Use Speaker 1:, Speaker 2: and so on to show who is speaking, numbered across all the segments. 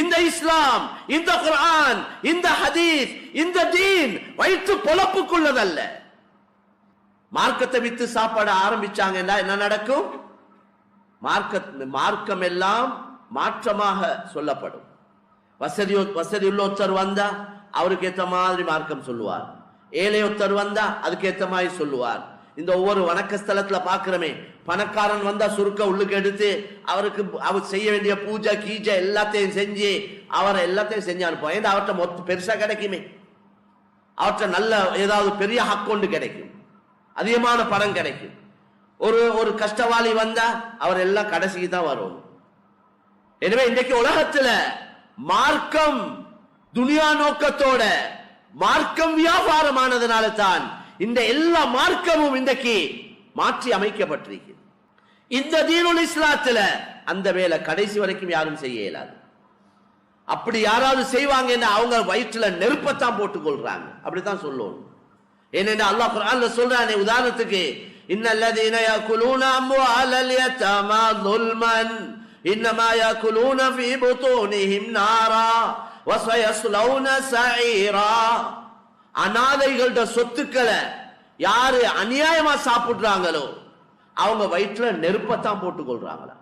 Speaker 1: இந்த இஸ்லாம், இந்த குர்ஆன், இந்த ஹதீஸ், இந்த தீன் வயிற்று பொழப்புக்குள்ளதல்ல. மார்க்கத்தை வித்து சாப்பாட ஆரம்பிச்சாங்கன்னா என்ன நடக்கும்? மார்க்கம் எல்லாம் மாற்றமாக சொல்லப்படும். வசதி உள்ள ஒருத்தர் வந்தா அவருக்கு ஏற்ற மாதிரி மார்க்கம் சொல்லுவார். ஏழை ஒருத்தர் வந்தா அதுக்கு ஏற்ற மாதிரி சொல்லுவார். இந்த ஒவ்வொரு வணக்க ஸ்தலத்துல பாக்குறமே, பணக்காரன் வந்தா சுருக்க உள்ளுக்கு எடுத்து அவருக்கு அவர் செய்ய வேண்டிய பூஜை கீஜை எல்லாத்தையும் செஞ்சு அவர் எல்லாத்தையும் செஞ்சு அனுப்புவார். ஏன்னா அவர்கிட்ட மொத்த பெருசா கிடைக்குமே, அவர்கிட்ட நல்ல ஏதாவது பெரிய ஹக்கொண்டு கிடைக்கும், அதிகமான பணம் கிடைக்கும். ஒரு கஷ்டவாளி வந்தா அவர் எல்லாம் கடைசிக்கு தான் வரும். எனவே இன்றைக்கு உலகத்துல மார்க்கம் துனியா நோக்கத்தோட மார்க்கம் வியாபாரமானதுனால தான் இந்த எல்லா மார்க்கமும் இன்றைக்கு மாற்றி அமைக்கப்பட்டிருக்கு. இந்த தீனுல் இஸ்லாத்துல அந்த வேலை கடைசி வரைக்கும் யாரும் செய்ய இயலாது. அப்படி யாராவது செய்வாங்கன்னா அவங்க வயிற்றுல நெருப்பத்தான் போட்டுக் கொள்றாங்க, அப்படித்தான் சொல்லணும். ஏனென்றா அல்லாஹ் குர்ஆன்ல சொல்றானே, உதாரணத்துக்கு இன்னல்லதீன யாகுலூன அம்வாலல் யதாமா ظுல்மன் இன்னமா யாகுலூன ஃபீ புதூனிஹிம் நாரா வஸயஸ்லௌன ஸஈரா. அநாதைகளோட சொத்துக்களை யாரு அநியாயமா சாப்பிடுறாங்களோ அவங்க வயிற்றுல நெருப்பத்தான் போட்டுக் கொள்றாங்களா.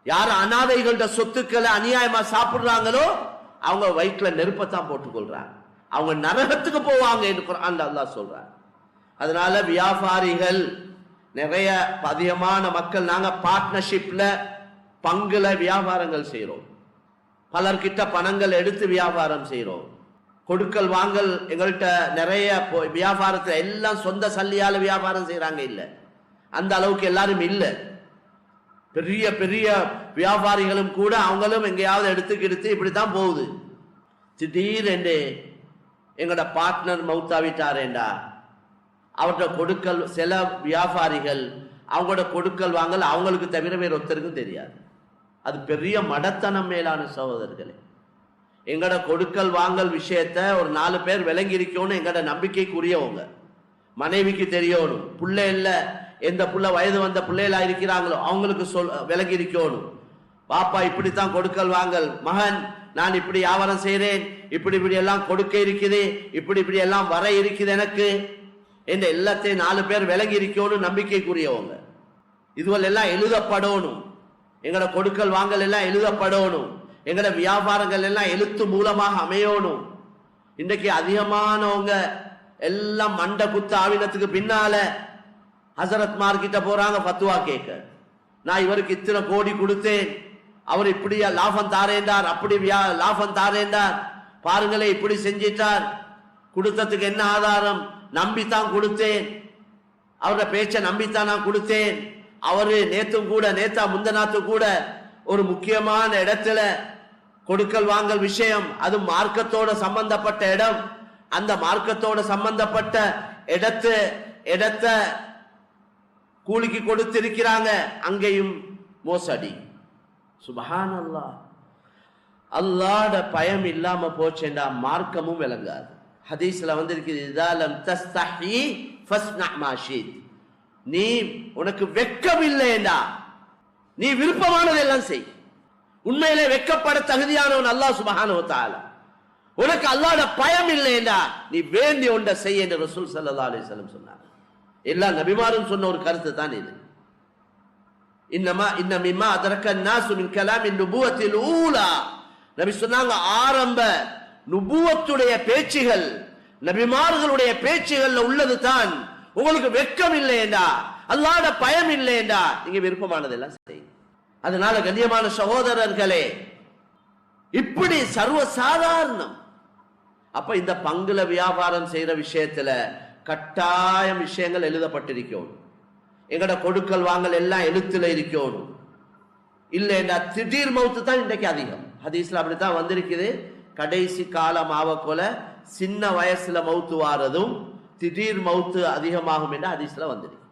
Speaker 1: யாரு அநாதைகளோட சொத்துக்களை அநியாயமா சாப்பிடுறாங்களோ அவங்க வயிற்றுல நெருப்பத்தான் போட்டுக் கொள்றாங்க, அவங்க நரகத்துக்கு போவாங்க என்று குர்ஆன்ல அல்லாஹ் சொல்றாங்க. அதனால வியாபாரிகள் நிறைய அதிகமான மக்கள் நாங்க பார்ட்னர்ஷிப்ல பங்குல வியாபாரங்கள் செய்யறோம். பலர்கிட்ட பணங்கள் எடுத்து வியாபாரம் செய்யறோம். கொடுக்கல் வாங்கல் எங்கள்கிட்ட நிறைய வியாபாரத்துல எல்லாம் சொந்த சல்லியால வியாபாரம் செய்யறாங்க இல்ல, அந்த அளவுக்கு எல்லாரும் இல்ல. பெரிய பெரிய வியாபாரிகளும் கூட அவங்களும் எங்கேயாவது எடுத்து இப்படித்தான் போகுது. திடீரென்று எங்களோட பார்ட்னர் மௌத்தாவிட்டாரேண்டா அவர்கிட்ட கொடுக்கல், சில வியாபாரிகள் அவங்களோட கொடுக்கல் வாங்கல் அவங்களுக்கு தவிர வேற ஒருத்தருக்கும் தெரியாது. அது பெரிய மடத்தனம் மேலான சகோதரர்களே. எங்கட கொடுக்கல் வாங்கல் விஷயத்த ஒரு 4 பேர் விளங்கி இருக்கணும். எங்கட நம்பிக்கைக்குரியவங்க, மனைவிக்கு தெரியணும், புள்ளை இல்ல எந்த புள்ள வயது வந்த பிள்ளைகளா இருக்கிறாங்களோ அவங்களுக்கு விளங்கி இருக்கணும். பாப்பா இப்படித்தான் கொடுக்கல் வாங்கல், மகன் நான் இப்படி வியாபாரம் செய்யறேன், இப்படி எல்லாம் கொடுக்க இருக்குது, இப்படி எல்லாம் வர இருக்குது எனக்கு என்ற எல்லாத்தையும் 4 பேர் விளங்கி இருக்கணும். நம்பிக்கைக்குரியவங்க இதுவெல்லாம் எல்லாம் எழுதப்படணும். எங்கட கொடுக்கல் வாங்கல் எல்லாம் எழுதப்படணும். எங்கட வியாபாரங்கள் எல்லாம் எழுத்து மூலமாக அமையணும். இன்றைக்கு அதிகமானவங்க எல்லாம் மண்ட குத்த ஆவினத்துக்கு பின்னால ஹசரத் மார்கிட்ட போறாங்க ஃபத்வா கேட்க. நான் இவருக்கு இத்தனை கோடி கொடுத்தேன், அவர் இப்படி லாபம் தாரேண்டார், அப்படி லாபம் தாரேண்டார், பாருங்களே இப்படி செஞ்சிட்டார், கொடுத்ததுக்கு என்ன ஆதாரம்? நம்பித்தான் கொடுத்தேன், அவரோட பேச்சை நம்பித்தான் நான் கொடுத்தேன். அவரு நேத்தா முந்தநாத்து கூட ஒரு முக்கியமான இடத்துல கொடுக்கல் வாங்கல் விஷயம், அது மார்க்கத்தோட சம்பந்தப்பட்ட இடம், அந்த மார்க்கத்தோட சம்பந்தப்பட்ட இடத்த கூலிக்கு கொடுத்திருக்கிறாங்க, அங்கேயும் மோசடி. சுப்ஹானல்லாஹ். அல்லாஹ்ட பயம் இல்லாம போச்சேண்டா மார்க்கமும் விளங்காது. ஹதீஸ்ல வந்திருக்குது, இதா லம் தஸ்தஹி ஃபஸ்னா மா ஷீத். நீ உனக்கு வெட்கம் இல்லையேண்டா நீ விருப்பமானதெல்லாம் செய். உண்மையிலே வெட்கப்பட தகுதியானவன் அல்லாஹ் சுப்ஹானஹு வ தஆலா. உனக்கு அல்லாஹ்ட பயம் இல்லையேண்டா நீ வேண்டிய ஒன்றை செய் என்று ரசூல் ஸல்லல்லாஹு அலைஹி வஸல்லம் சொன்னார். எல்லா நபிமாரும் சொன்ன ஒரு கருத்து தான் இது. இன்ன மிம்மா அதரக்க الناس من كلام النبوة الأولى. நபி சொன்னாங்க, ஆரம்ப நுபுவத்துடைய பேச்சுகள், நபிமார்களுடைய பேச்சுகள்ல உள்ளது தான் உங்களுக்கு வெட்கம் இல்லையேண்டா, அல்லாஹ்ட பயம் இல்லையேண்டா நீங்க விருப்பமானதெல்லாம் செய்யுங்க. அதனால கண்ணியமான சகோதரர்களே, இப்படி சர்வ சாதாரணம். அப்ப இந்த பங்குல வியாபாரம் செய்யற விஷயத்துல கட்டாயம் விஷயங்கள் எழுதப்பட்டிருக்கணும். எங்கட கொடுக்கல் வாங்கல் எல்லாம் எழுத்துல இருக்கணும். இல்லைண்டா திடீர் மௌத்து தான் இன்றைக்கு அதிகம். ஹதீஸ்ல அப்படித்தான் வந்திருக்குது. கடைசி காலம் ஆவக்கொல சின்ன வயசுல மௌத்து வாரதும் திடீர் மௌத்து அதிகமாகும் என்று ஹதீஸ்ல வந்திருக்கு.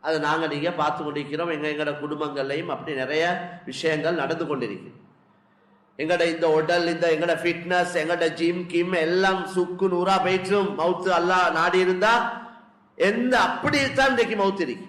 Speaker 1: அதை நாங்க நீங்க பார்த்து கொண்டிருக்கிறோம். எங்கட குடும்பங்கள்லையும் அப்படி நிறைய விஷயங்கள் நடந்து கொண்டிருக்கு. எங்கட இந்த உடல், இந்த எங்கட ஃபிட்னஸ், எங்கட ஜிம் கிம் எல்லாம் சுக்கு நூறா போயிட்டும் மவுத்து அல்லாஹ் நாடி இருந்தா எந்த அப்படித்தான் இன்றைக்கு மவுத்து இருக்கு.